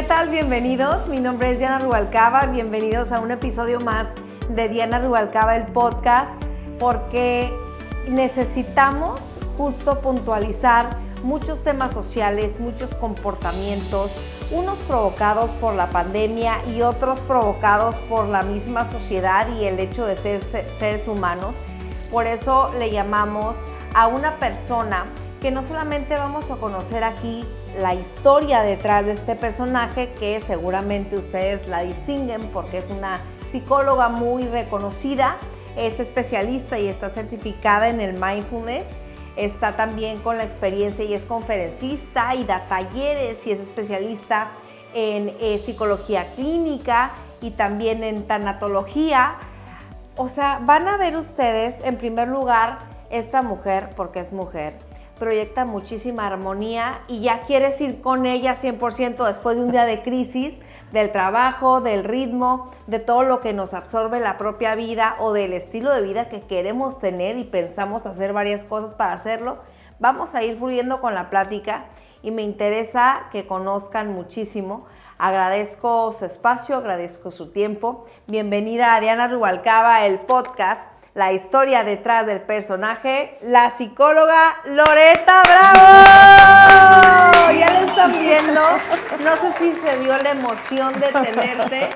¿qué tal? Bienvenidos. Mi nombre es Diana Rubalcaba. Bienvenidos a un episodio más de Diana Rubalcaba, el podcast, porque necesitamos justo puntualizar muchos temas sociales, muchos comportamientos, unos provocados por la pandemia y otros provocados por la misma sociedad y el hecho de ser seres humanos. Por eso le llamamos a una persona que no solamente vamos a conocer aquí la historia detrás de este personaje, que seguramente ustedes la distinguen porque es una psicóloga muy reconocida, es especialista y está certificada en el mindfulness, está también con la experiencia y es conferencista y da talleres y es especialista en psicología clínica y también en tanatología. O sea, van a ver ustedes, en primer lugar, esta mujer, porque es mujer, proyecta muchísima armonía y ya quieres ir con ella 100% después de un día de crisis, del trabajo, del ritmo, de todo lo que nos absorbe la propia vida o del estilo de vida que queremos tener y pensamos hacer varias cosas para hacerlo. Vamos a ir fluyendo con la plática y me interesa que conozcan muchísimo. Agradezco su espacio, agradezco su tiempo. Bienvenida a Diana Rubalcaba, el podcast, la historia detrás del personaje, la psicóloga Loretta Bravo. Ya lo están viendo. No sé si se vio la emoción de tenerte,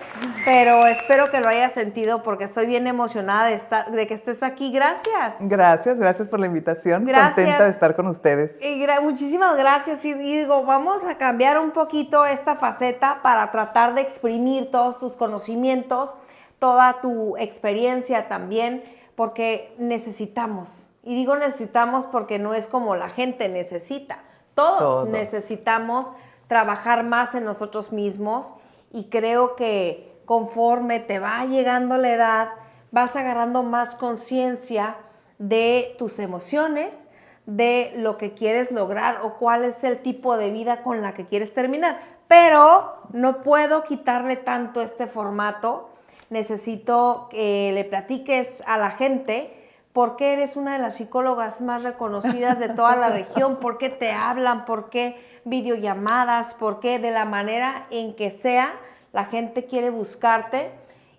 pero espero que lo hayas sentido porque estoy bien emocionada de que estés aquí. Gracias. Gracias por la invitación. Gracias. Contenta de estar con ustedes. Muchísimas gracias. Y digo, vamos a cambiar un poquito esta faceta para tratar de exprimir todos tus conocimientos, toda tu experiencia también, porque necesitamos. Y digo necesitamos porque no es como la gente necesita. Todos necesitamos trabajar más en nosotros mismos y creo que conforme te va llegando la edad, vas agarrando más conciencia de tus emociones, de lo que quieres lograr o cuál es el tipo de vida con la que quieres terminar. Pero no puedo quitarle tanto este formato. Necesito que le platiques a la gente por qué eres una de las psicólogas más reconocidas de toda la región, por qué te hablan, por qué videollamadas, por qué de la manera en que sea la gente quiere buscarte.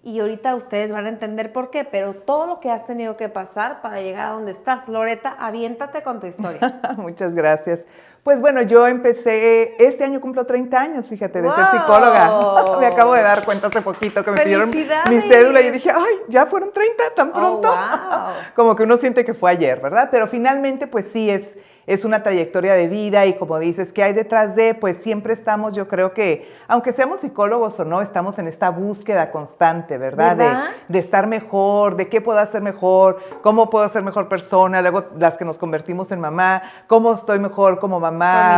Y ahorita ustedes van a entender por qué, pero todo lo que has tenido que pasar para llegar a donde estás. Loretta, aviéntate con tu historia. Muchas gracias. Pues bueno, yo empecé, este año cumplo 30 años, fíjate, de ser psicóloga. Me acabo de dar cuenta hace poquito que me pidieron mi cédula y dije, ay, ya fueron 30, tan pronto. Wow. Como que uno siente que fue ayer, ¿verdad? Pero finalmente, pues sí, es una trayectoria de vida y como dices, ¿qué hay detrás de? Pues siempre estamos, yo creo que, aunque seamos psicólogos o no, estamos en esta búsqueda constante, ¿verdad? De estar mejor, de qué puedo hacer mejor, cómo puedo ser mejor persona, luego las que nos convertimos en mamá, cómo estoy mejor como mamá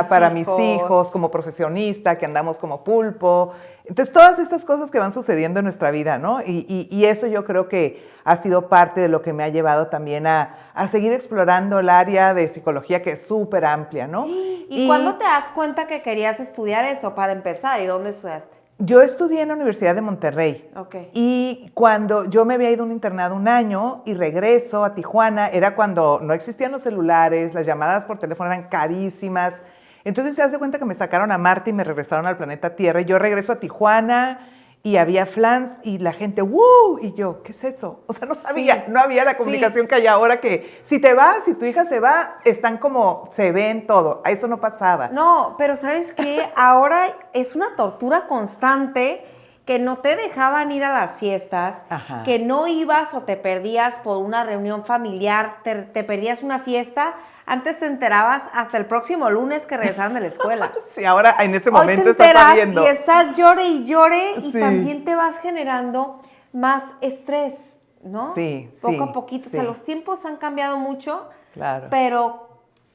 para mis hijos, como profesionista, que andamos como pulpo. Entonces, todas estas cosas que van sucediendo en nuestra vida, ¿no? Y eso yo creo que ha sido parte de lo que me ha llevado también a seguir explorando el área de psicología, que es súper amplia, ¿no? ¿Y cuándo te das cuenta que querías estudiar eso para empezar? ¿Y dónde estudiaste? Yo estudié en la Universidad de Monterrey. Okay. Y cuando yo me había ido a un internado un año y regreso a Tijuana, era cuando no existían los celulares, las llamadas por teléfono eran carísimas. Entonces se hace cuenta que me sacaron a Marte y me regresaron al planeta Tierra. Y yo regreso a Tijuana y había flans y la gente, ¡wow! Y yo, ¿qué es eso? O sea, no sabía, no había la comunicación que hay ahora, que si te vas, si tu hija se va, están como, se ven todo. A eso no pasaba. No, pero ¿sabes qué? Ahora es una tortura constante que no te dejaban ir a las fiestas, que no ibas o te perdías por una reunión familiar, te perdías una fiesta. Antes te enterabas hasta el próximo lunes que regresaban de la escuela. Sí, ahora en ese momento hoy te estás enteras sabiendo. Y estás llore y llore y también te vas generando más estrés, ¿no? Sí, Poco a poquito. O sea, los tiempos han cambiado mucho, claro, pero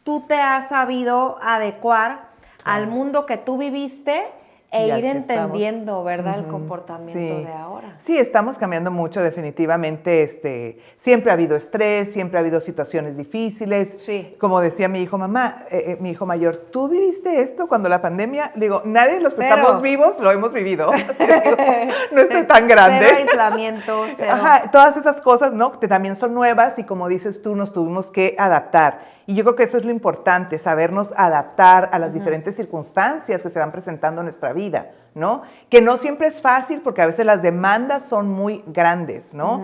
tú te has sabido adecuar al mundo que tú viviste e ir entendiendo, ¿verdad? El comportamiento de ahora. Sí, estamos cambiando mucho, definitivamente. Siempre ha habido estrés, siempre ha habido situaciones difíciles. Sí. Como decía mi hijo, mamá, mi hijo mayor, ¿tú viviste esto cuando la pandemia? Le digo, nadie de los que estamos vivos lo hemos vivido. Digo, no estoy tan grande. Cero aislamiento, cero. Ajá, todas esas cosas, ¿no? Que también son nuevas y como dices tú, nos tuvimos que adaptar. Y yo creo que eso es lo importante, sabernos adaptar a las diferentes circunstancias que se van presentando en nuestra vida. vida, ¿no? Que no siempre es fácil porque a veces las demandas son muy grandes, ¿no?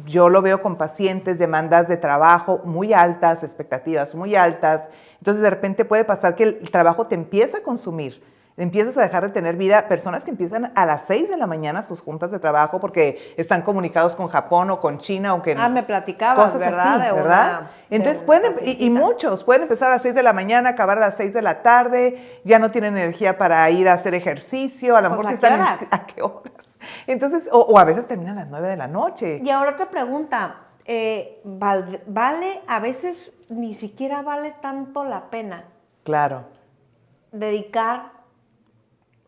Yo lo veo con pacientes, demandas de trabajo muy altas, expectativas muy altas. Entonces, de repente puede pasar que el trabajo te empieza a consumir. Empiezas a dejar de tener vida. Personas que empiezan a las 6 de la mañana sus juntas de trabajo porque están comunicados con Japón o con China o que me platicabas, cosas ¿verdad? así, ¿verdad? Entonces y muchos pueden empezar a las 6 de la mañana, acabar a las 6 de la tarde, ya no tienen energía para ir a hacer ejercicio, a lo mejor ¿a si qué están horas? ¿a qué horas? Entonces, o a veces terminan a las 9 de la noche. Y ahora otra pregunta, ¿vale, a veces ni siquiera vale tanto la pena Claro.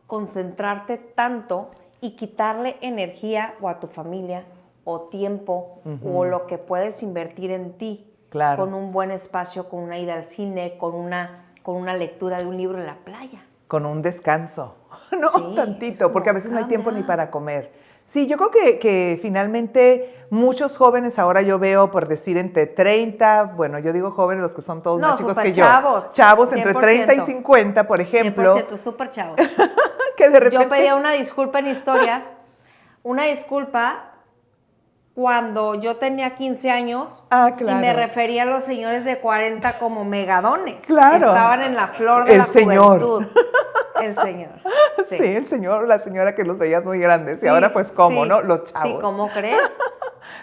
concentrarte tanto y quitarle energía o a tu familia o tiempo o lo que puedes invertir en ti con un buen espacio, con una ida al cine, con una lectura de un libro en la playa? Con un descanso, ¿no? Sí, Tantito, porque a veces no hay tiempo ni para comer. Sí, yo creo que finalmente muchos jóvenes, ahora yo veo, por decir, entre 30, bueno, yo digo jóvenes, los que son todos más chicos que yo. Chavos entre 30 y 50, por ejemplo. 100%, súper chavos. Que de repente... Yo pedía una disculpa en historias, una disculpa cuando yo tenía 15 años y me refería a los señores de 40 como megadones. Claro. Estaban en la flor de la juventud. El señor. Sí, el señor o la señora que los veías muy grandes. Sí, y ahora pues ¿cómo, no? Los chavos. Sí, ¿cómo crees?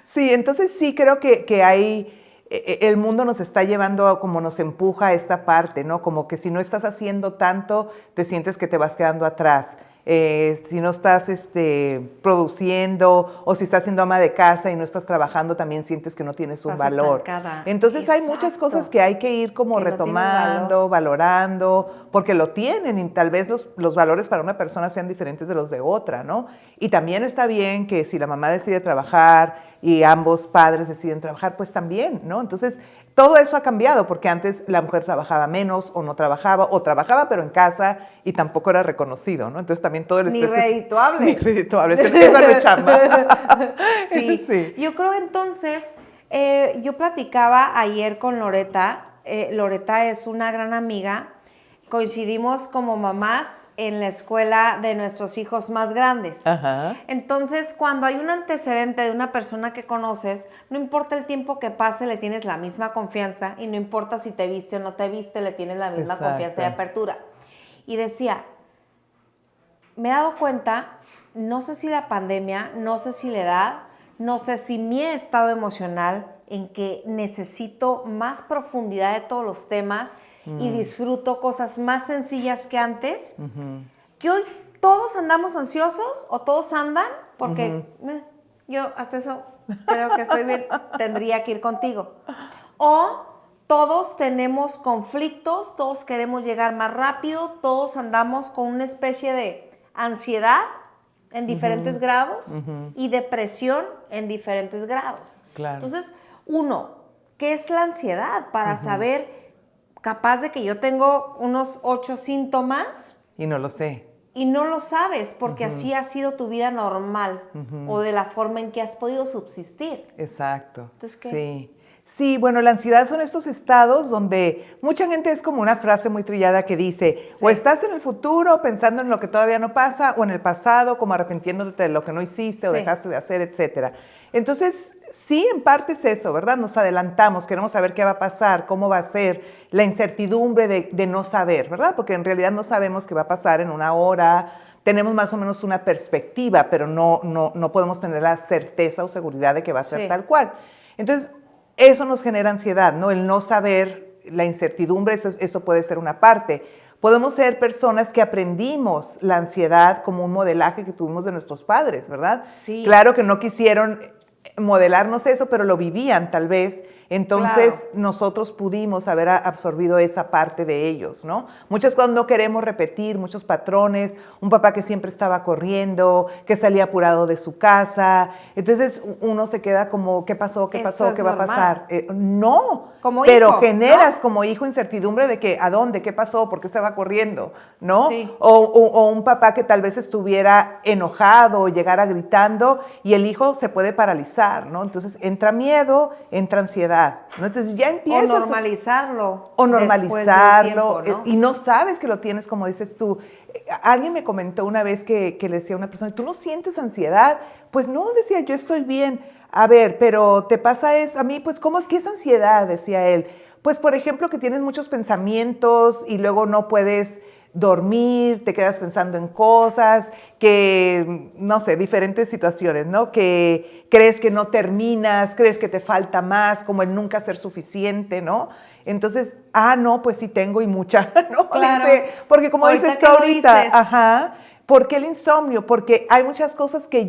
Sí, entonces sí creo que hay... El mundo nos está llevando, como nos empuja a esta parte, ¿no? Como que si no estás haciendo tanto, te sientes que te vas quedando atrás. Si no estás produciendo o si estás siendo ama de casa y no estás trabajando, también sientes que no tienes un valor. Estancada. Entonces hay muchas cosas que hay que ir como retomando, valorando, porque lo tienen y tal vez los valores para una persona sean diferentes de los de otra, ¿no? Y también está bien que si la mamá decide trabajar y ambos padres deciden trabajar, pues también, ¿no? Entonces, todo eso ha cambiado porque antes la mujer trabajaba menos o no trabajaba, o trabajaba pero en casa y tampoco era reconocido, ¿no? Entonces también todo el estrés... Ni redituable. Esa no es chamba. Sí. Yo creo entonces, yo platicaba ayer con Loreta. Loreta es una gran amiga. Coincidimos como mamás en la escuela de nuestros hijos más grandes. Ajá. Entonces, cuando hay un antecedente de una persona que conoces, no importa el tiempo que pase, le tienes la misma confianza y no importa si te viste o no te viste, le tienes la misma confianza y apertura. Y decía, me he dado cuenta, no sé si la pandemia, no sé si la edad, no sé si mi estado emocional, en que necesito más profundidad de todos los temas y disfruto cosas más sencillas que antes, que hoy todos andamos ansiosos o todos andan, porque yo hasta eso creo que estoy bien, tendría que ir contigo. O todos tenemos conflictos, todos queremos llegar más rápido, todos andamos con una especie de ansiedad en diferentes grados y depresión en diferentes grados. Claro. Entonces, ¿qué es la ansiedad? Para saber... Capaz de que yo tengo unos 8 síntomas. Y no lo sé. Y no lo sabes, porque así ha sido tu vida normal o de la forma en que has podido subsistir. Exacto. Entonces, ¿qué es? Sí, bueno, la ansiedad son estos estados donde mucha gente es como una frase muy trillada que dice, o estás en el futuro pensando en lo que todavía no pasa, o en el pasado como arrepintiéndote de lo que no hiciste o dejaste de hacer, etcétera. Entonces, sí, en parte es eso, ¿verdad? Nos adelantamos, queremos saber qué va a pasar, cómo va a ser, la incertidumbre de no saber, ¿verdad? Porque en realidad no sabemos qué va a pasar en una hora, tenemos más o menos una perspectiva, pero no podemos tener la certeza o seguridad de que va a ser tal cual. Entonces, eso nos genera ansiedad, ¿no? El no saber, la incertidumbre, eso puede ser una parte. Podemos ser personas que aprendimos la ansiedad como un modelaje que tuvimos de nuestros padres, ¿verdad? Sí. Claro que no quisieron modelarnos eso, pero lo vivían tal vez. Entonces, nosotros pudimos haber absorbido esa parte de ellos, ¿no? Muchas cosas no queremos repetir, muchos patrones, un papá que siempre estaba corriendo, que salía apurado de su casa. Entonces, uno se queda como, ¿qué pasó? ¿Qué pasó? ¿Qué va a pasar? No, pero generas como hijo incertidumbre de que, ¿a dónde? ¿Qué pasó? ¿Por qué se va corriendo? ¿No? Sí. O un papá que tal vez estuviera enojado o llegara gritando y el hijo se puede paralizar pasar, ¿no? Entonces entra miedo, entra ansiedad, ¿no? Entonces ya empiezas... O normalizarlo. O normalizarlo, Tiempo, ¿no? y no sabes que lo tienes, como dices tú. Alguien me comentó una vez que le decía a una persona, ¿tú no sientes ansiedad? Pues no, decía, yo estoy bien. A ver, pero ¿te pasa esto? A mí, pues, ¿cómo es que es ansiedad? Decía él. Pues, por ejemplo, que tienes muchos pensamientos y luego no puedes dormir, te quedas pensando en cosas, que, no sé, diferentes situaciones, ¿no? Que crees que no terminas, crees que te falta más, como el nunca ser suficiente, ¿no? Entonces, no, pues sí tengo y mucha, ¿no? Claro. Dice, porque como Ahorita dices tú que lo ahorita, dices. ajá, ¿por qué el insomnio? Porque hay muchas cosas que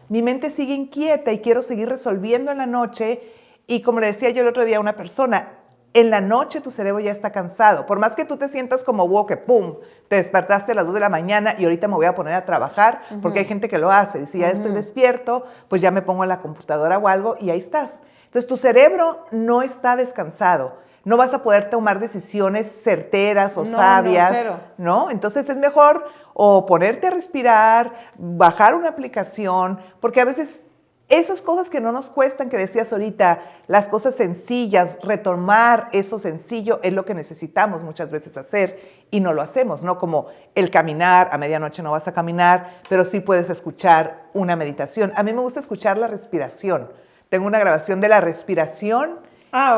mi mente sigue inquieta y quiero seguir resolviendo en la noche, y como le decía yo el otro día a una persona, en la noche tu cerebro ya está cansado. Por más que tú te sientas como wow, que pum, te despertaste a las 2 de la mañana y ahorita me voy a poner a trabajar, porque hay gente que lo hace. Dice, ya estoy despierto, pues ya me pongo en la computadora o algo y ahí estás. Entonces tu cerebro no está descansado. No vas a poder tomar decisiones certeras o sabias, cero. ¿no? Entonces es mejor o ponerte a respirar, bajar una aplicación, porque a veces esas cosas que no nos cuestan, que decías ahorita, las cosas sencillas, retomar eso sencillo es lo que necesitamos muchas veces hacer y no lo hacemos, ¿no? Como el caminar, a medianoche no vas a caminar, pero sí puedes escuchar una meditación. A mí me gusta escuchar la respiración. Tengo una grabación de la respiración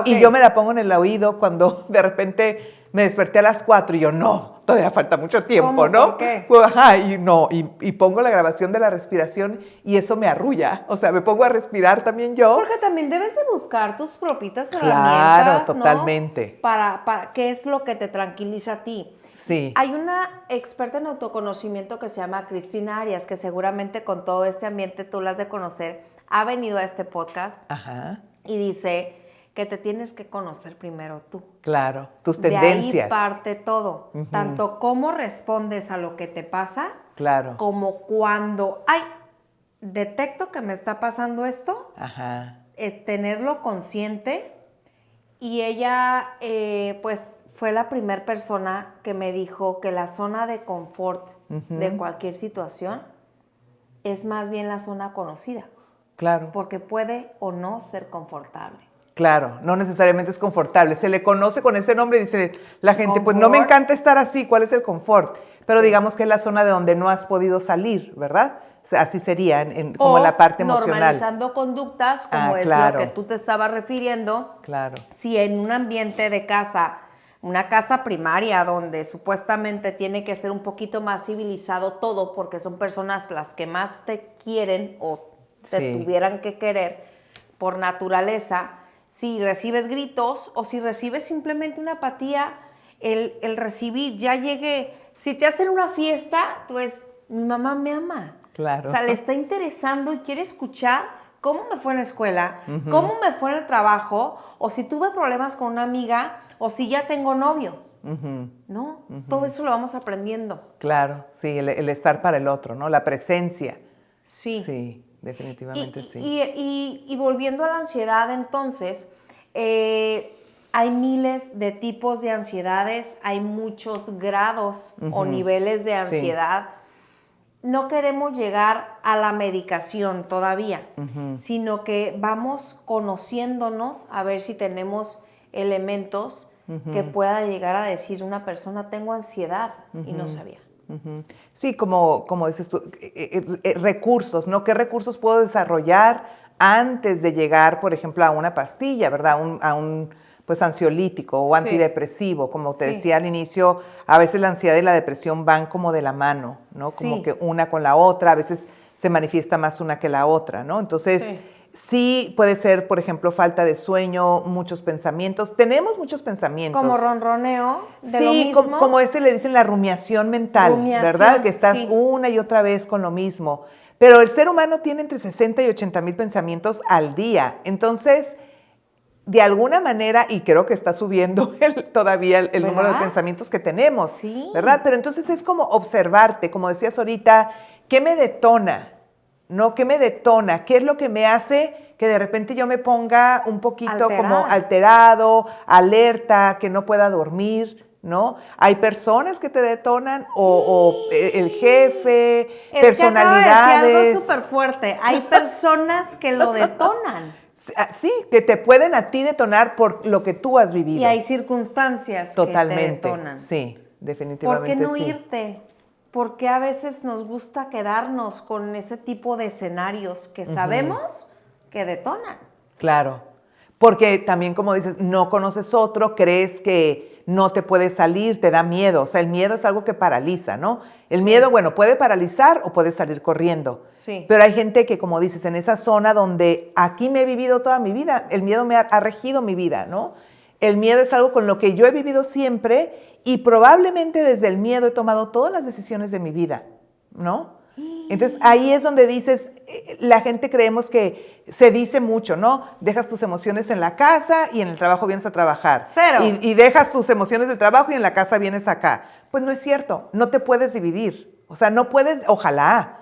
y yo me la pongo en el oído cuando de repente me desperté a las 4 y yo, no, todavía falta mucho tiempo, ¿Cómo? ¿no? ¿Por qué? Pues, y pongo la grabación de la respiración y eso me arrulla. O sea, me pongo a respirar también yo. Porque también debes de buscar tus propias herramientas, Claro, ¿no? totalmente. Para qué es lo que te tranquiliza a ti. Sí. Hay una experta en autoconocimiento que se llama Cristina Arias, que seguramente con todo este ambiente tú la has de conocer, ha venido a este podcast. Ajá. Y dice que te tienes que conocer primero tú. Claro, tus tendencias. De ahí parte todo. Tanto cómo respondes a lo que te pasa, claro, como cuando, detecto que me está pasando esto, ajá, tenerlo consciente. Y ella, pues, fue la primera persona que me dijo que la zona de confort de cualquier situación es más bien la zona conocida. Claro. Porque puede o no ser confortable. Claro, no necesariamente es confortable. Se le conoce con ese nombre y dice la gente, ¿Confort? pues no me encanta estar así, ¿cuál es el confort? Pero Sí. digamos que es la zona de donde no has podido salir, ¿verdad? O sea, así sería, como la parte emocional. Normalizando conductas, como es claro. lo que tú te estabas refiriendo. Claro. Si en un ambiente de casa, una casa primaria donde supuestamente tiene que ser un poquito más civilizado todo, porque son personas las que más te quieren o te tuvieran que querer por naturaleza, si recibes gritos o si recibes simplemente una apatía, el recibir, ya llegué, si te hacen una fiesta, pues mi mamá me ama. Claro. O sea, le está interesando y quiere escuchar cómo me fue en la escuela, cómo me fue en el trabajo, o si tuve problemas con una amiga, o si ya tengo novio. ¿No? Todo eso lo vamos aprendiendo. Claro, sí, el estar para el otro, ¿no? La presencia. Sí. Sí, definitivamente sí. Y volviendo a la ansiedad, entonces, hay miles de tipos de ansiedades, hay muchos grados o niveles de ansiedad. Sí. No queremos llegar a la medicación todavía, sino que vamos conociéndonos a ver si tenemos elementos que pueda llegar a decir una persona, tengo ansiedad y no sabía. Sí, como dices tú, recursos, ¿no? ¿Qué recursos puedo desarrollar antes de llegar, por ejemplo, a una pastilla, ¿verdad? A un pues ansiolítico o antidepresivo, como te decía al inicio, a veces la ansiedad y la depresión van como de la mano, ¿no? Como que una con la otra, a veces se manifiesta más una que la otra, ¿no? Entonces, sí puede ser, por ejemplo, falta de sueño, muchos pensamientos. Tenemos muchos pensamientos. Como ronroneo, de lo mismo. Como le dicen la rumiación mental, ¿verdad? Que estás una y otra vez con lo mismo. Pero el ser humano tiene entre 60 y 80,000 pensamientos al día. Entonces, de alguna manera, y creo que está subiendo todavía el número de pensamientos que tenemos, ¿verdad? Pero entonces es como observarte, como decías ahorita, ¿qué me detona? ¿No? ¿Qué me detona? ¿Qué es lo que me hace que de repente yo me ponga un poquito como alterado, alerta, que no pueda dormir? ¿no? Hay personas que te detonan o el jefe, Es personalidades. Que acaba de decir algo súper fuerte. Hay personas que lo detonan. Sí, que te pueden a ti detonar por lo que tú has vivido. Y hay circunstancias Totalmente, que te detonan. sí, definitivamente. ¿Por qué no sí. irte? Porque a veces nos gusta quedarnos con ese tipo de escenarios que sabemos que detonan. Claro, porque también como dices, no conoces otro, crees que no te puedes salir, te da miedo. O sea, el miedo es algo que paraliza, ¿no? El miedo, bueno, puede paralizar o puede salir corriendo. Sí. Pero hay gente que, como dices, en esa zona donde aquí me he vivido toda mi vida, el miedo me ha regido mi vida, ¿no? El miedo es algo con lo que yo he vivido siempre y probablemente desde el miedo he tomado todas las decisiones de mi vida, ¿no? Entonces ahí es donde dices, la gente creemos que se dice mucho, ¿no? Dejas tus emociones en la casa y en el trabajo vienes a trabajar. Cero. Y dejas tus emociones del trabajo y en la casa vienes acá. Pues no es cierto, no te puedes dividir. O sea, no puedes, ojalá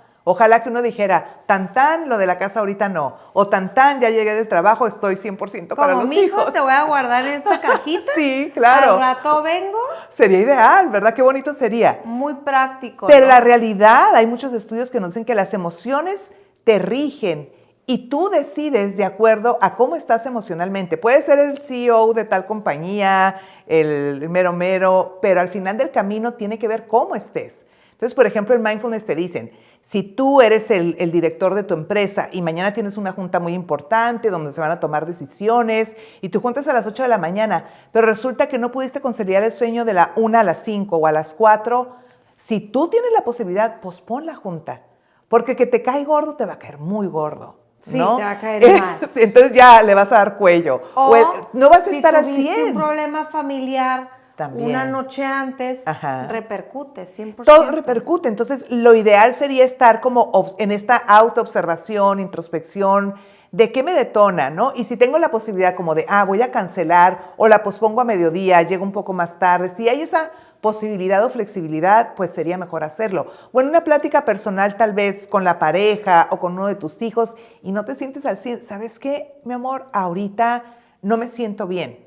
que uno dijera, tan, lo de la casa ahorita no. O tan, ya llegué del trabajo, estoy 100% para los hijos. Como mijo, te voy a guardar en esta cajita. Sí, claro. Al rato vengo. Sería ideal, ¿verdad? Qué bonito sería. Muy práctico. Pero ¿no? la realidad, hay muchos estudios que nos dicen que las emociones te rigen y tú decides de acuerdo a cómo estás emocionalmente. Puede ser el CEO de tal compañía, el mero, pero al final del camino tiene que ver cómo estés. Entonces, por ejemplo, en Mindfulness te dicen, si tú eres el director de tu empresa y mañana tienes una junta muy importante donde se van a tomar decisiones y tu junta es a las 8 de la mañana, pero resulta que no pudiste conciliar el sueño de la 1 a las 5 o a las 4, si tú tienes la posibilidad, pospon la junta, porque que te cae gordo te va a caer muy gordo. Sí, ¿no? te va a caer más. Entonces ya le vas a dar cuello. O no vas a estar al 100. Si tuviste un problema familiar también. Una noche antes, Ajá. repercute 100%. Todo repercute. Entonces, lo ideal sería estar como en esta autoobservación, introspección, de qué me detona, ¿no? Y si tengo la posibilidad como de, voy a cancelar o la pospongo a mediodía, llego un poco más tarde, si hay esa posibilidad o flexibilidad, pues sería mejor hacerlo. O en una plática personal tal vez con la pareja o con uno de tus hijos y no te sientes al 100, ¿sabes qué, mi amor? Ahorita no me siento bien.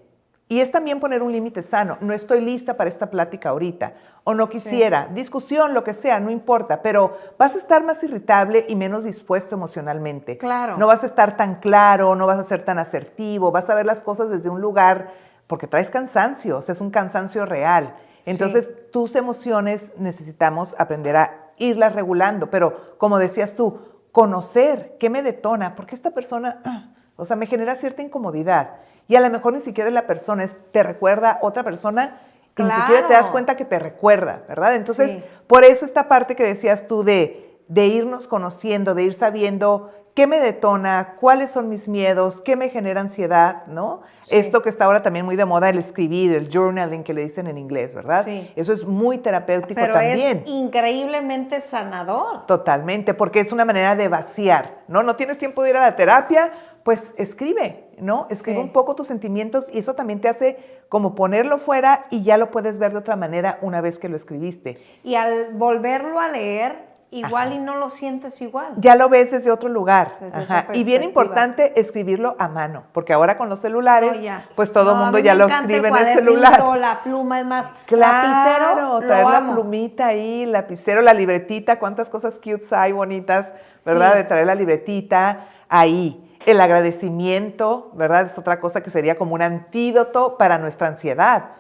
Y es también poner un límite sano. No estoy lista para esta plática ahorita. O no quisiera. Sí. Discusión, lo que sea, no importa. Pero vas a estar más irritable y menos dispuesto emocionalmente. Claro. No vas a estar tan claro, no vas a ser tan asertivo. Vas a ver las cosas desde un lugar, porque traes cansancio. O sea, es un cansancio real. Entonces, sí. Tus emociones necesitamos aprender a irlas regulando. Pero, como decías tú, conocer qué me detona. Porque esta persona, o sea, me genera cierta incomodidad. Y a lo mejor ni siquiera la persona te recuerda a otra persona y claro. Ni siquiera te das cuenta que te recuerda, ¿verdad? Entonces, sí. Por eso esta parte que decías tú de irnos conociendo, de ir sabiendo qué me detona, cuáles son mis miedos, qué me genera ansiedad, ¿no? Sí. Esto que está ahora también muy de moda, el escribir, el journaling que le dicen en inglés, ¿verdad? Sí. Eso es muy terapéutico pero también. Es increíblemente sanador. Totalmente, porque es una manera de vaciar, ¿no? No tienes tiempo de ir a la terapia, pues escribe, ¿no? Escribe un poco tus sentimientos y eso también te hace como ponerlo fuera y ya lo puedes ver de otra manera una vez que lo escribiste. Y al volverlo a leer, igual y no lo sientes igual. Ya lo ves desde otro lugar. Desde otra y bien importante escribirlo a mano, porque ahora con los celulares, pues todo el mundo ya lo escribe en el celular. La pluma es más, claro, lapicero, traer la amo. plumita ahí, lapicero, la libretita, cuántas cosas cutes hay bonitas, ¿verdad? Sí. De traer la libretita ahí. El agradecimiento, ¿verdad? Es otra cosa que sería como un antídoto para nuestra ansiedad.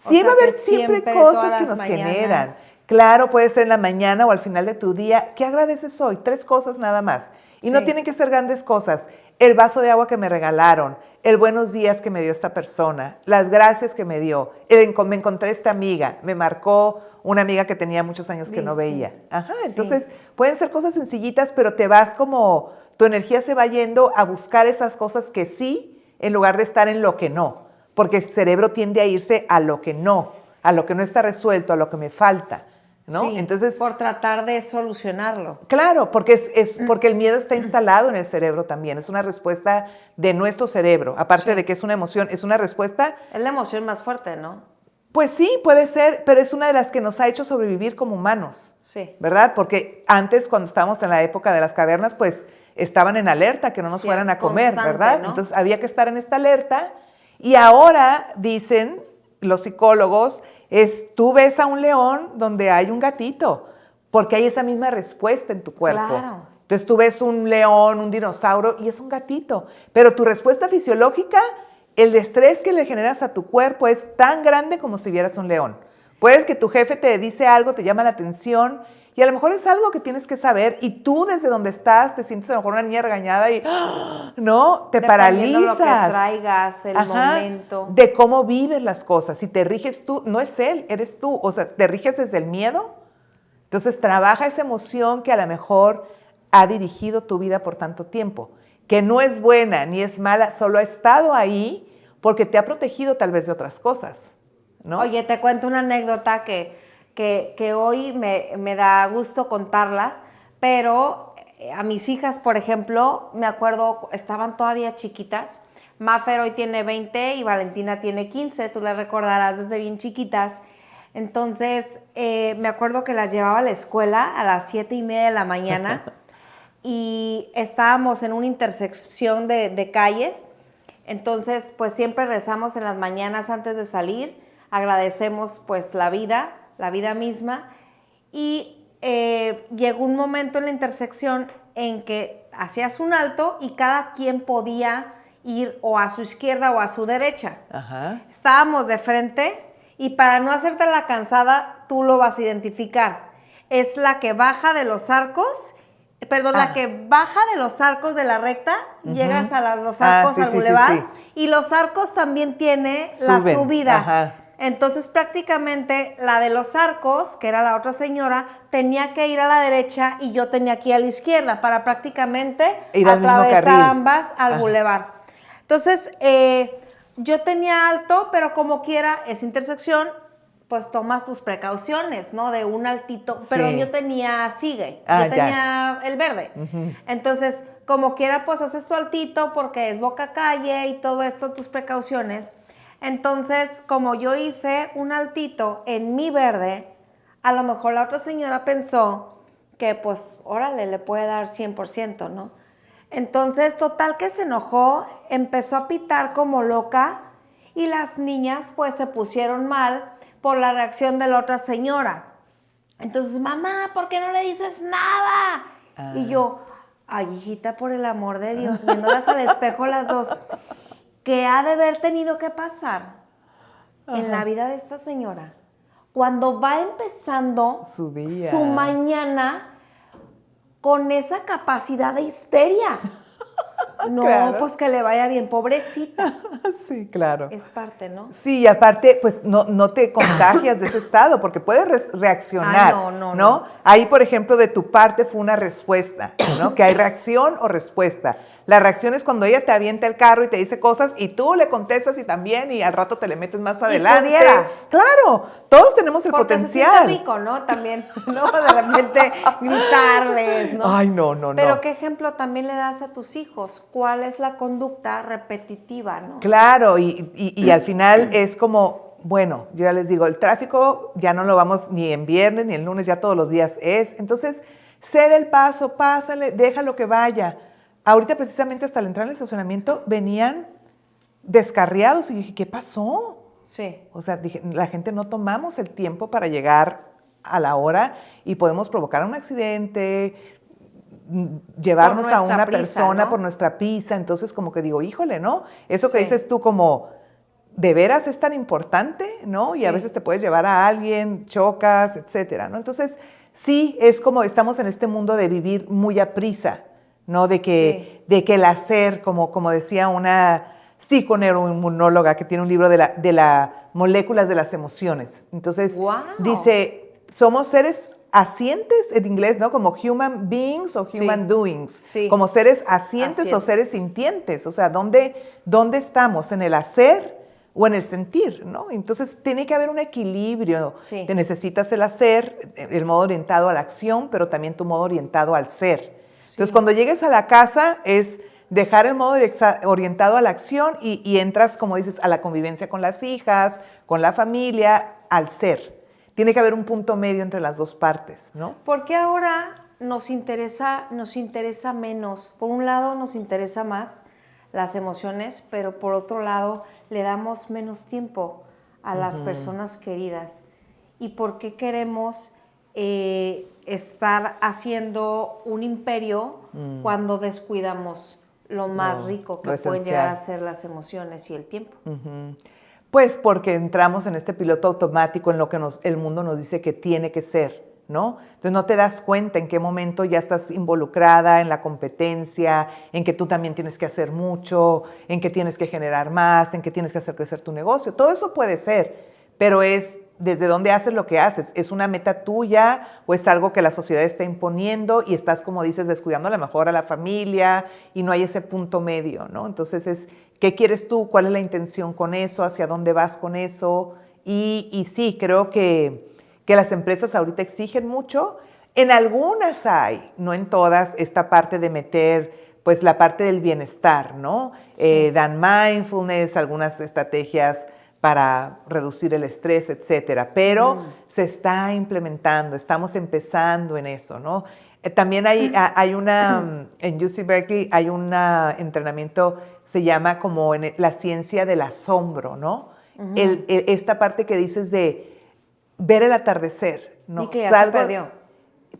Sí, va a haber siempre cosas que nos generan. Claro, puede ser en la mañana o al final de tu día. ¿Qué agradeces hoy? 3 cosas nada más. Y no tienen que ser grandes cosas. El vaso de agua que me regalaron, el buenos días que me dio esta persona, las gracias que me dio, me encontré esta amiga, me marcó una amiga que tenía muchos años que no veía. Ajá, entonces pueden ser cosas sencillitas, pero te vas como, tu energía se va yendo a buscar esas cosas que sí, en lugar de estar en lo que no. Porque el cerebro tiende a irse a lo que no está resuelto, a lo que me falta. ¿No? Sí, entonces, por tratar de solucionarlo. Claro, porque porque el miedo está instalado en el cerebro también, es una respuesta de nuestro cerebro, aparte de que es una emoción, es una respuesta. Es la emoción más fuerte, ¿no? Pues sí, puede ser, pero es una de las que nos ha hecho sobrevivir como humanos, ¿verdad? Porque antes, cuando estábamos en la época de las cavernas, pues estaban en alerta que no nos fueran a comer, ¿verdad? ¿No? Entonces había que estar en esta alerta y ahora dicen los psicólogos Tú ves a un león donde hay un gatito, porque hay esa misma respuesta en tu cuerpo. Claro. Entonces tú ves un león, un dinosaurio y es un gatito, pero tu respuesta fisiológica, el estrés que le generas a tu cuerpo es tan grande como si vieras un león. Puedes que tu jefe te dice algo, te llama la atención y a lo mejor es algo que tienes que saber y tú desde donde estás te sientes a lo mejor una niña regañada y no, te paralizas. Lo que traigas, el momento. De cómo vives las cosas. Si te riges tú, no es él, eres tú. O sea, te riges desde el miedo. Entonces trabaja esa emoción que a lo mejor ha dirigido tu vida por tanto tiempo, que no es buena ni es mala, solo ha estado ahí porque te ha protegido tal vez de otras cosas, ¿no? Oye, te cuento una anécdota que hoy me da gusto contarlas, pero a mis hijas, por ejemplo, me acuerdo, estaban todavía chiquitas. Mafer hoy tiene 20 y Valentina tiene 15, tú las recordarás desde bien chiquitas. Entonces, me acuerdo que las llevaba a la escuela a las 7:30 de la mañana y estábamos en una intersección de calles. Entonces, pues siempre rezamos en las mañanas antes de salir, agradecemos pues la vida misma y llegó un momento en la intersección en que hacías un alto y cada quien podía ir o a su izquierda o a su derecha. Ajá. Estábamos de frente y para no hacerte la cansada, tú lo vas a identificar. Es la que baja de los arcos, la que baja de los arcos de la recta, llegas a los arcos al bulevar, y los arcos también tiene la subida. Ajá. Entonces prácticamente la de los arcos, que era la otra señora, tenía que ir a la derecha y yo tenía que ir a la izquierda para prácticamente ir al atravesar ambas al bulevar. Entonces yo tenía alto, pero como quiera, esa intersección, pues tomas tus precauciones, ¿no? De un altito, Sí. pero yo tenía sigue, yo tenía el verde. Entonces, como quiera, pues haces tu altito porque es boca calle y todo esto, tus precauciones. Entonces, como yo hice un altito en mi verde, a lo mejor la otra señora pensó que, pues, órale, le puede dar 100%, ¿no? Entonces, total que se enojó, empezó a pitar como loca y las niñas, pues, se pusieron mal por la reacción de la otra señora. Entonces, mamá, ¿por qué no le dices nada? Y yo, ay, hijita, por el amor de Dios, viéndolas al espejo las dos, ¿qué ha de haber tenido que pasar en la vida de esta señora? Cuando va empezando su día, su mañana con esa capacidad de histeria. No, claro. Pues que le vaya bien, pobrecita. Sí, claro. Es parte, ¿no? Sí, y aparte, pues no te contagias de ese estado porque puedes reaccionar, ¿no? Ahí, por ejemplo, de tu parte fue una respuesta, ¿no? Que hay reacción o respuesta. La reacción es cuando ella te avienta el carro y te dice cosas y tú le contestas y también y al rato te le metes más adelante. Pudiera. Claro, todos tenemos el porque potencial. Se siente rico, ¿no? También, ¿no? De repente gritarles, ¿no? Ay, no. Pero ¿qué ejemplo también le das a tus hijos? ¿Cuál es la conducta repetitiva, no? Claro, y al final es como, bueno, yo ya les digo, el tráfico ya no lo vamos ni en viernes ni en lunes, ya todos los días es. Entonces, cede el paso, pásale, déjalo que vaya. Ahorita precisamente hasta al entrar en el estacionamiento venían descarriados y dije, ¿qué pasó? Sí. O sea, dije, la gente no tomamos el tiempo para llegar a la hora y podemos provocar un accidente, llevarnos a una persona, ¿no? Por nuestra prisa. Entonces, como que digo, híjole, ¿no? Eso que dices tú como, ¿de veras es tan importante? ¿No? Y a veces te puedes llevar a alguien, chocas, etcétera, ¿no? Entonces, sí, es como estamos en este mundo de vivir muy a prisa, ¿no? De que el hacer, como decía una psiconeuroinmunóloga que tiene un libro de las moléculas de las emociones. Entonces, dice, somos seres asientes en inglés, ¿no? Como human beings o human doings. Sí. Como seres asientes o seres sintientes. O sea, ¿dónde estamos? ¿En el hacer o en el sentir, ¿no? Entonces, tiene que haber un equilibrio. Sí. Te necesitas el hacer, el modo orientado a la acción, pero también tu modo orientado al ser. Entonces, cuando llegues a la casa es dejar el modo orientado a la acción y entras, como dices, a la convivencia con las hijas, con la familia, al ser. Tiene que haber un punto medio entre las dos partes, ¿no? Porque ahora nos interesa menos. Por un lado nos interesa más las emociones, pero por otro lado le damos menos tiempo a las personas queridas. ¿Y por qué queremos estar haciendo un imperio cuando descuidamos lo más rico que pueden llegar a ser las emociones y el tiempo? Pues porque entramos en este piloto automático en lo que el mundo nos dice que tiene que ser, ¿no? Entonces no te das cuenta en qué momento ya estás involucrada en la competencia, en que tú también tienes que hacer mucho, en que tienes que generar más, en que tienes que hacer crecer tu negocio. Todo eso puede ser, pero es desde dónde haces lo que haces. ¿Es una meta tuya o es algo que la sociedad está imponiendo y estás, como dices, descuidando a lo mejor a la familia y no hay ese punto medio, ¿no? Entonces es, ¿qué quieres tú? ¿Cuál es la intención con eso? ¿Hacia dónde vas con eso? Y sí, creo que las empresas ahorita exigen mucho. En algunas hay, no en todas, esta parte de meter pues la parte del bienestar, ¿no? Sí. Dan mindfulness, algunas estrategias para reducir el estrés, etcétera. Pero se está implementando, estamos empezando en eso, ¿no? También hay una, en UC Berkeley hay un entrenamiento, se llama como la ciencia del asombro, ¿no? Esta parte que dices de ver el atardecer, ¿no? Y que ya se perdió.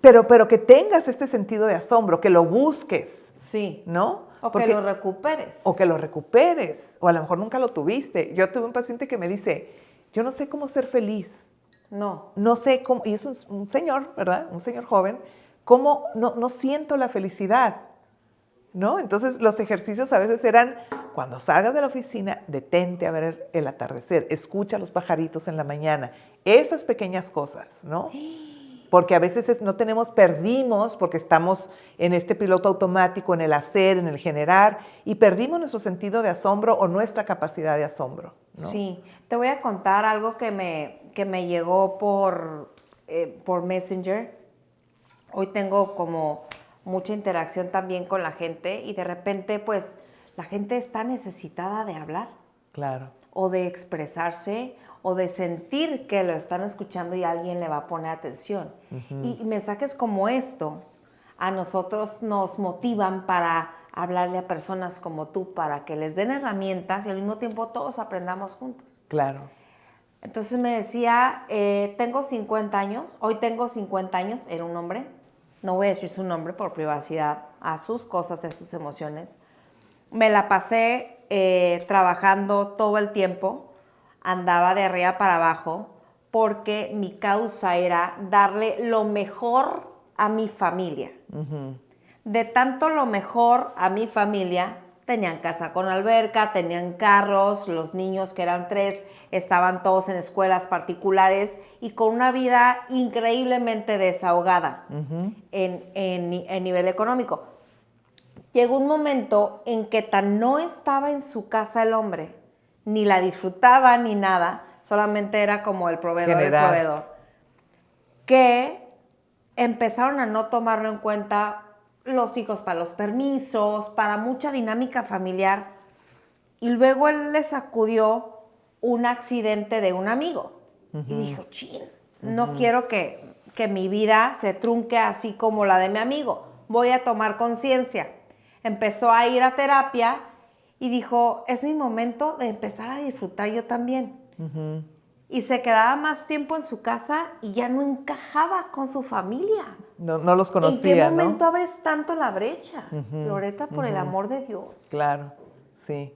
Pero que tengas este sentido de asombro, que lo busques, sí, ¿no? O que lo recuperes. O que lo recuperes, o a lo mejor nunca lo tuviste. Yo tuve un paciente que me dice, yo no sé cómo ser feliz. No sé cómo, y es un señor, ¿verdad? Un señor joven, cómo no siento la felicidad, ¿no? Entonces los ejercicios a veces eran, cuando salgas de la oficina, detente a ver el atardecer, escucha a los pajaritos en la mañana, esas pequeñas cosas, ¿no? Porque a veces perdimos, porque estamos en este piloto automático, en el hacer, en el generar, y perdimos nuestro sentido de asombro o nuestra capacidad de asombro, ¿no? Sí, te voy a contar algo que me llegó por Messenger. Hoy tengo como mucha interacción también con la gente y de repente, pues, la gente está necesitada de hablar. Claro. O de expresarse, o de sentir que lo están escuchando y alguien le va a poner atención. Y mensajes como estos a nosotros nos motivan para hablarle a personas como tú, para que les den herramientas y al mismo tiempo todos aprendamos juntos. Claro. Entonces me decía, tengo 50 años, hoy tengo 50 años, era un hombre, no voy a decir su nombre por privacidad, a sus cosas, a sus emociones. Me la pasé trabajando todo el tiempo, andaba de arriba para abajo, porque mi causa era darle lo mejor a mi familia. De tanto lo mejor a mi familia, tenían casa con alberca, tenían carros, los niños que eran 3 estaban todos en escuelas particulares y con una vida increíblemente desahogada en nivel económico. Llegó un momento en que tan no estaba en su casa el hombre, ni la disfrutaba ni nada, solamente era como el proveedor, que empezaron a no tomarlo en cuenta los hijos para los permisos, para mucha dinámica familiar, y luego él le sacudió un accidente de un amigo, y dijo, chin, no quiero que mi vida se trunque así como la de mi amigo, voy a tomar conciencia. Empezó a ir a terapia, y dijo, es mi momento de empezar a disfrutar yo también. Y se quedaba más tiempo en su casa y ya no encajaba con su familia. No los conocía, ¿En qué momento abres tanto la brecha? Loreta, por el amor de Dios. Claro, sí.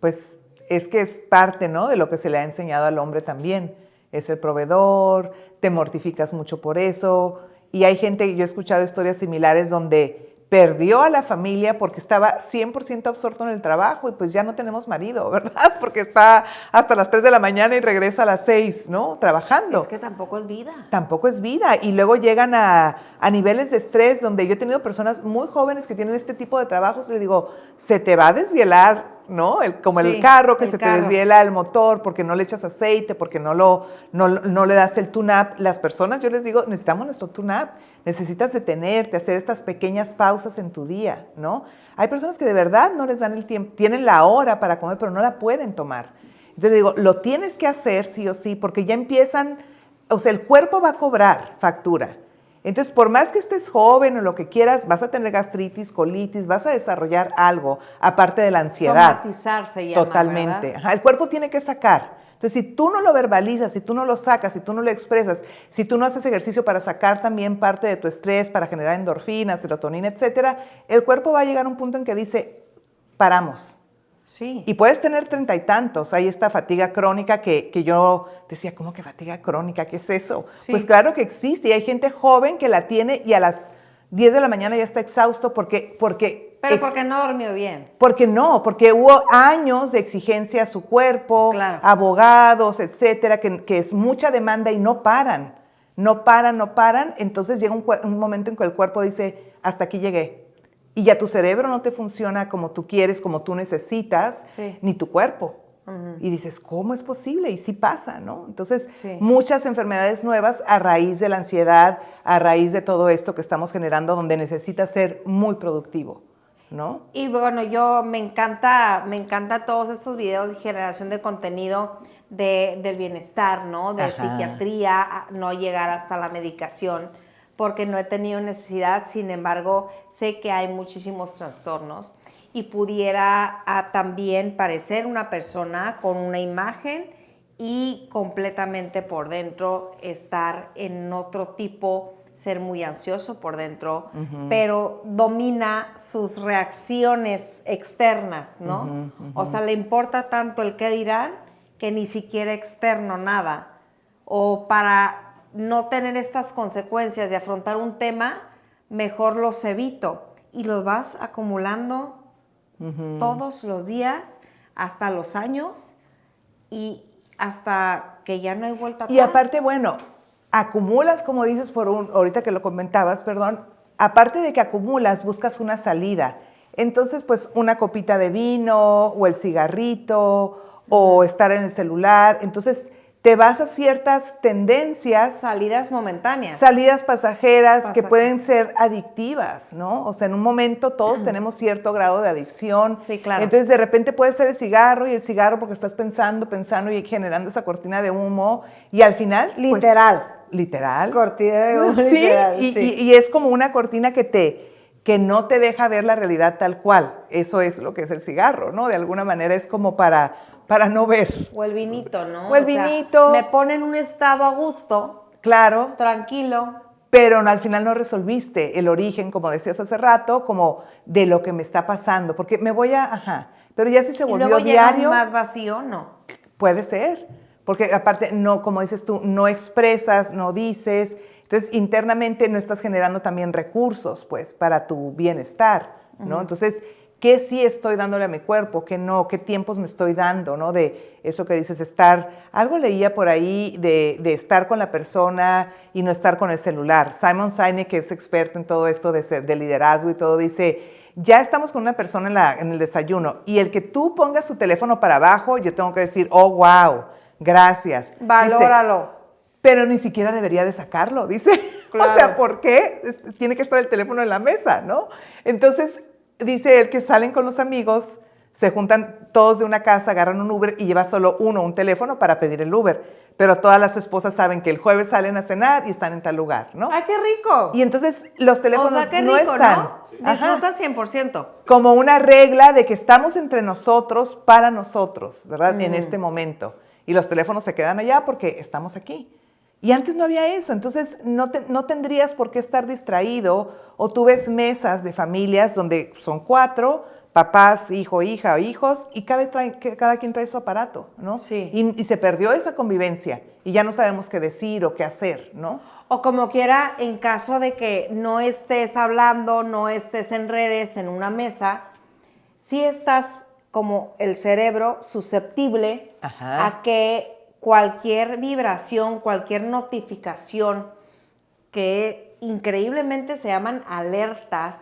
Pues es que es parte, ¿no?, de lo que se le ha enseñado al hombre también. Es el proveedor, te mortificas mucho por eso. Y hay gente, yo he escuchado historias similares donde perdió a la familia porque estaba 100% absorto en el trabajo y pues ya no tenemos marido, ¿verdad? Porque está hasta las 3 de la mañana y regresa a las 6, ¿no? Trabajando. Es que tampoco es vida. Tampoco es vida. Y luego llegan a niveles de estrés donde yo he tenido personas muy jóvenes que tienen este tipo de trabajos y les digo, se te va a desvielar, ¿no? Como el carro, que te desviela el motor porque no le echas aceite, porque no le das el tune-up. Las personas, yo les digo, necesitamos nuestro tune-up. Necesitas detenerte, hacer estas pequeñas pausas en tu día, ¿no? Hay personas que de verdad no les dan el tiempo, tienen la hora para comer, pero no la pueden tomar. Entonces digo, lo tienes que hacer sí o sí, porque ya empiezan, o sea, el cuerpo va a cobrar factura. Entonces, por más que estés joven o lo que quieras, vas a tener gastritis, colitis, vas a desarrollar algo, aparte de la ansiedad. Somatizarse ya. Totalmente. Ajá, el cuerpo tiene que sacar. Entonces, si tú no lo verbalizas, si tú no lo sacas, si tú no lo expresas, si tú no haces ejercicio para sacar también parte de tu estrés, para generar endorfinas, serotonina, etcétera, el cuerpo va a llegar a un punto en que dice, paramos. Sí. Y puedes tener 30 y tantos. Hay esta fatiga crónica que yo decía, ¿cómo que fatiga crónica? ¿Qué es eso? Sí. Pues claro que existe y hay gente joven que la tiene y a las 10 de la mañana ya está exhausto porque porque no durmió bien. Porque hubo años de exigencia a su cuerpo, claro. Abogados, etcétera, que es mucha demanda y no paran. No paran. Entonces llega un momento en que el cuerpo dice, hasta aquí llegué. Y ya tu cerebro no te funciona como tú quieres, como tú necesitas, sí. ni tu cuerpo. Y dices, ¿cómo es posible? Y sí pasa, ¿no? Entonces, muchas enfermedades nuevas a raíz de la ansiedad, a raíz de todo esto que estamos generando, donde necesitas ser muy productivo, ¿no? Y bueno, me encanta todos estos videos de generación de contenido del bienestar, ¿no? De psiquiatría, no llegar hasta la medicación, porque no he tenido necesidad, sin embargo, sé que hay muchísimos trastornos y pudiera también parecer una persona con una imagen y completamente por dentro estar en otro tipo, ser muy ansioso por dentro, pero domina sus reacciones externas, ¿no? O sea, le importa tanto el qué dirán que ni siquiera externo nada. O para no tener estas consecuencias de afrontar un tema, mejor los evito. Y los vas acumulando todos los días, hasta los años, y hasta que ya no hay vuelta atrás. Y aparte, bueno, acumulas, como dices, ahorita que lo comentabas, aparte de que acumulas, buscas una salida. Entonces, pues, una copita de vino, o el cigarrito, o estar en el celular. Entonces, te vas a ciertas tendencias. Salidas momentáneas. Salidas pasajeras que pueden ser adictivas, ¿no? O sea, en un momento todos tenemos cierto grado de adicción. Sí, claro. Entonces, de repente puede ser el cigarro porque estás pensando y generando esa cortina de humo. Y al final... Literal. Cortina de humo, sí, literal. Y es como una cortina que no te deja ver la realidad tal cual. Eso es lo que es el cigarro, ¿no? De alguna manera es como para no ver. O el vinito, ¿no? O el vinito. Me pone en un estado a gusto. Claro. Tranquilo. Pero al final no resolviste el origen, como decías hace rato, como de lo que me está pasando. Porque me voy pero ya si se volvió luego diario. Llega más vacío, ¿no? Puede ser. Porque aparte, no, como dices tú, no expresas, no dices. Entonces, internamente no estás generando también recursos, pues, para tu bienestar, ¿no? Entonces, ¿qué sí estoy dándole a mi cuerpo? ¿Qué no? ¿Qué tiempos me estoy dando? ¿No? De eso que dices, algo leía por ahí de estar con la persona y no estar con el celular. Simon Sinek, que es experto en todo esto de liderazgo y todo, dice, ya estamos con una persona en el desayuno y el que tú pongas tu teléfono para abajo, yo tengo que decir, oh, wow, gracias. Valóralo. Dice, pero ni siquiera debería de sacarlo, dice. Claro. O sea, ¿por qué? Tiene que estar el teléfono en la mesa, ¿no? Entonces, dice él que salen con los amigos, se juntan todos de una casa, agarran un Uber y lleva solo un teléfono para pedir el Uber. Pero todas las esposas saben que el jueves salen a cenar y están en tal lugar, ¿no? ¡Ay, qué rico! Y entonces los teléfonos no están. ¿No? Sí. Disfrutas 100%. Como una regla de que estamos entre nosotros, para nosotros, ¿verdad? En este momento. Y los teléfonos se quedan allá porque estamos aquí. Y antes no había eso, entonces no tendrías por qué estar distraído. O tú ves mesas de familias donde son 4, papás, hijo, hija o hijos, y cada quien trae su aparato, ¿no? Sí. Y se perdió esa convivencia y ya no sabemos qué decir o qué hacer, ¿no? O como quiera, en caso de que no estés hablando, no estés en redes, en una mesa, sí estás como el cerebro susceptible a que cualquier vibración, cualquier notificación que increíblemente se llaman alertas,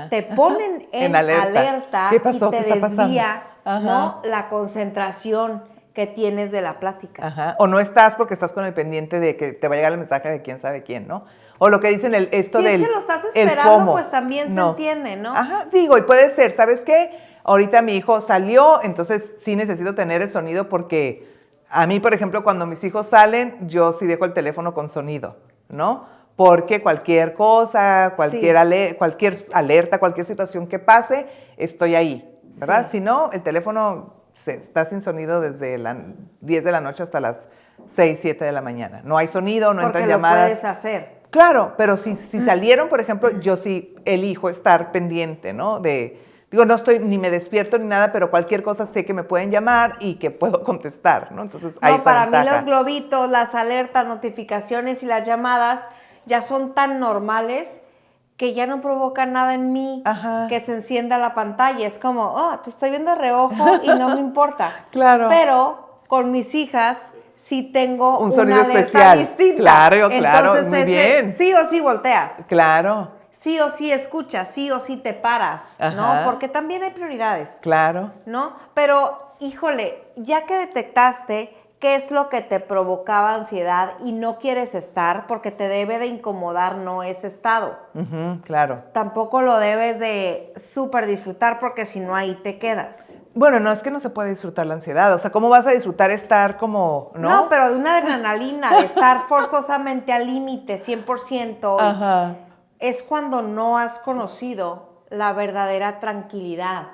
te ponen en alerta ¿Qué pasó? y te desvía, ¿no? La concentración que tienes de la plática. O no estás porque estás con el pendiente de que te va a llegar el mensaje de quién sabe quién, ¿no? O lo que dicen si es que lo estás esperando, pues también se entiende, ¿no? Digo, y puede ser, ¿sabes qué? Ahorita mi hijo salió, entonces sí necesito tener el sonido porque a mí, por ejemplo, cuando mis hijos salen, yo sí dejo el teléfono con sonido, ¿no? Porque cualquier cosa, cualquier alerta, cualquier situación que pase, estoy ahí, ¿verdad? Sí. Si no, el teléfono está sin sonido desde las 10 de la noche hasta las 6, 7 de la mañana. No hay sonido, no entran llamadas. Porque lo puedes hacer. Claro, pero si salieron, por ejemplo, yo sí elijo estar pendiente, ¿no? Digo, no estoy, ni me despierto ni nada, pero cualquier cosa sé que me pueden llamar y que puedo contestar, ¿no? Entonces, hay esa para ventaja. mí los globitos, las alertas, notificaciones y las llamadas ya son tan normales que ya no provocan nada en mí. Ajá. Que se encienda la pantalla. Es como, te estoy viendo de reojo y no me importa. Claro. Pero con mis hijas sí tengo un sonido una alerta especial. distinta. Claro, Entonces, muy bien. sí o sí volteas. Claro. Sí o sí escuchas, sí o sí te paras, Ajá. ¿no? Porque también hay prioridades. Claro. ¿No? Pero, híjole, ya que detectaste qué es lo que te provocaba ansiedad y no quieres estar, porque te debe de incomodar no ese estado. Claro. Tampoco lo debes de súper disfrutar porque si no ahí te quedas. Bueno, no es que no se puede disfrutar la ansiedad. O sea, ¿cómo vas a disfrutar estar como, no? No, pero de una adrenalina, de estar forzosamente al límite, 100%. Ajá. Es cuando no has conocido la verdadera tranquilidad.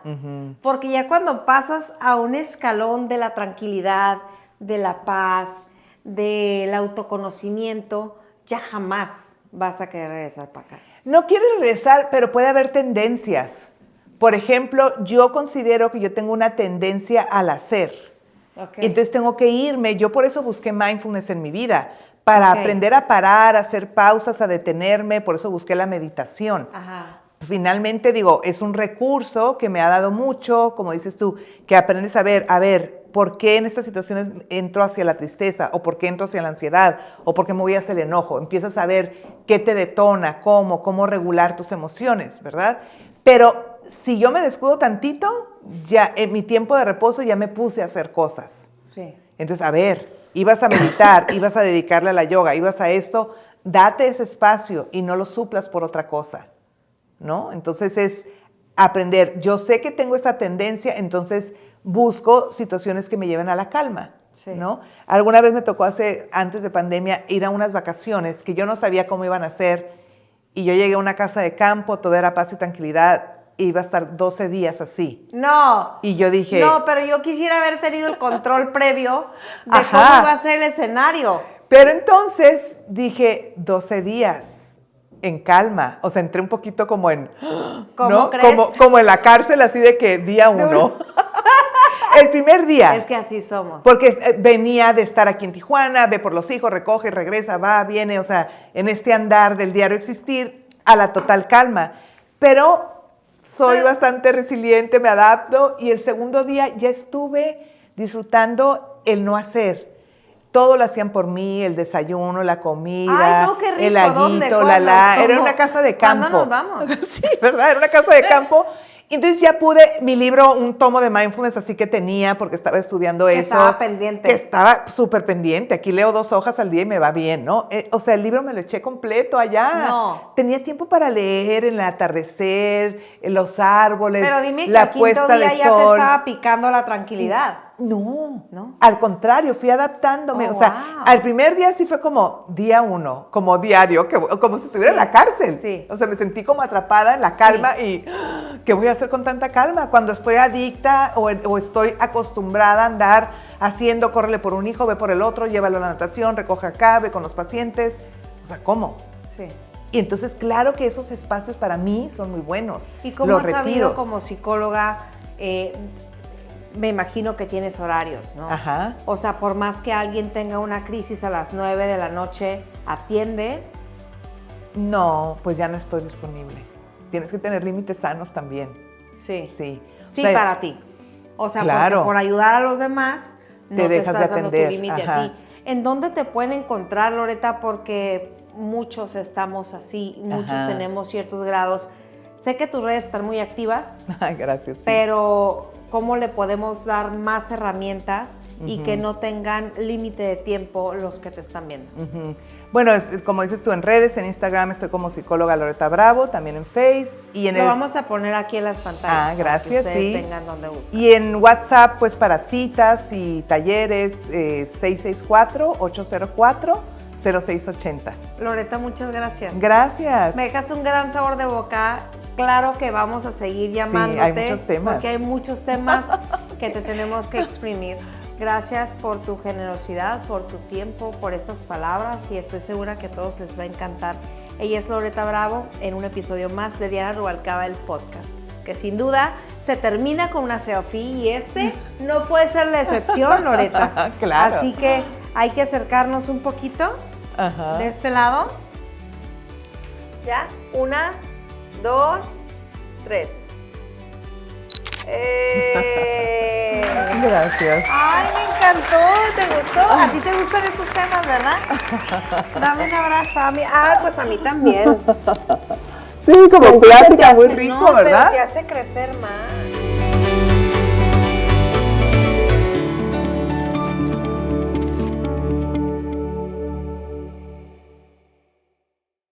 Porque ya cuando pasas a un escalón de la tranquilidad, de la paz, del autoconocimiento, ya jamás vas a querer regresar para acá. No quiero regresar, pero puede haber tendencias. Por ejemplo, yo considero que yo tengo una tendencia al hacer. Okay. Entonces tengo que irme. Yo por eso busqué mindfulness en mi vida, para aprender a parar, a hacer pausas, a detenerme. Por eso busqué la meditación. Ajá. Finalmente, digo, es un recurso que me ha dado mucho, como dices tú, que aprendes a ver, ¿por qué en estas situaciones entro hacia la tristeza? ¿O por qué entro hacia la ansiedad? ¿O por qué me voy hacia el enojo? Empiezas a ver qué te detona, cómo regular tus emociones, ¿verdad? Pero si yo me descuido tantito, ya en mi tiempo de reposo ya me puse a hacer cosas. Sí. Entonces, ibas a meditar, ibas a dedicarle a la yoga, ibas a esto, date ese espacio y no lo suplas por otra cosa, ¿no? Entonces es aprender. Yo sé que tengo esta tendencia, entonces busco situaciones que me lleven a la calma, sí, ¿no? Alguna vez me tocó antes de pandemia, ir a unas vacaciones que yo no sabía cómo iban a ser y yo llegué a una casa de campo, todo era paz y tranquilidad. Iba a estar 12 días así. No. Y yo dije... No, pero yo quisiera haber tenido el control previo de cómo iba a ser el escenario. Pero entonces dije, 12 días, en calma. O sea, entré un poquito como en... ¿Cómo ¿no? crees? Como en la cárcel, así de que día 1. El primer día. Es que así somos. Porque venía de estar aquí en Tijuana, ve por los hijos, recoge, regresa, va, viene. O sea, en este andar del diario existir, a la total calma. Pero... soy bastante resiliente, me adapto y el segundo día ya estuve disfrutando el no hacer. Todo lo hacían por mí, el desayuno, la comida, ay, no, qué rico. El aguito, ¿Dónde? Era una casa de campo. ¿Cuándo nos vamos? Sí, ¿verdad? Era una casa de campo. Y entonces ya pude, mi libro, un tomo de mindfulness así que tenía porque estaba estudiando eso. Estaba pendiente. Que estaba súper pendiente. Aquí leo 2 hojas al día y me va bien, ¿no? O sea, el libro me lo eché completo allá. No. Tenía tiempo para leer, el atardecer, los árboles, pero dime que la al quinto puesta día de ya sol. te estaba picando la tranquilidad. No, al contrario, fui adaptándome. Oh, o sea, wow. al primer día sí fue como día 1, como diario, como si estuviera en la cárcel. Sí. O sea, me sentí como atrapada en la calma y ¿qué voy a hacer con tanta calma? Cuando estoy adicta o estoy acostumbrada a andar haciendo, córrele por un hijo, ve por el otro, llévalo a la natación, recoge acá, ve con los pacientes. O sea, ¿cómo? Sí. Y entonces, claro que esos espacios para mí son muy buenos. ¿Y cómo los has sabido retiros. como psicóloga? Me imagino que tienes horarios, ¿no? Ajá. O sea, por más que alguien tenga una crisis a las 9 de la noche, ¿atiendes? No, pues ya no estoy disponible. Tienes que tener límites sanos también. Sí. Sí. Sí, o sea, para ti. O sea, claro, porque por ayudar a los demás, no te dejas estás de dando tu atender. límite Ajá. a ti. ¿En dónde te pueden encontrar, Loreta? Porque muchos estamos así, muchos Ajá. tenemos ciertos grados. Sé que tus redes están muy activas, Gracias. Sí. pero ¿cómo le podemos dar más herramientas y que no tengan límite de tiempo los que te están viendo? Bueno, como dices tú, en redes, en Instagram estoy como psicóloga Loreta Bravo, también en Face. Y en Lo vamos a poner aquí en las pantallas gracias, para que ustedes sí. tengan donde buscar. Y en WhatsApp, pues para citas y talleres, 664-804-0680. Loreta, muchas gracias. Gracias. Me dejaste un gran sabor de boca. Claro que vamos a seguir llamándote. hay muchos temas. Porque hay muchos temas que te tenemos que exprimir. Gracias por tu generosidad, por tu tiempo, por estas palabras y estoy segura que a todos les va a encantar. Ella es Loreta Bravo en un episodio más de Diana Rubalcaba, el podcast, que sin duda se termina con una selfie y este no puede ser la excepción, Loreta. Claro. Así que hay que acercarnos un poquito de este lado. ¿Ya? 1, 2, 3. Gracias. Ay, me encantó, ¿te gustó? A ti te gustan estos temas, ¿verdad? Dame un abrazo a mí. Ah, pues a mí también. Sí, como plática muy rico, no, ¿verdad? pero te hace crecer más.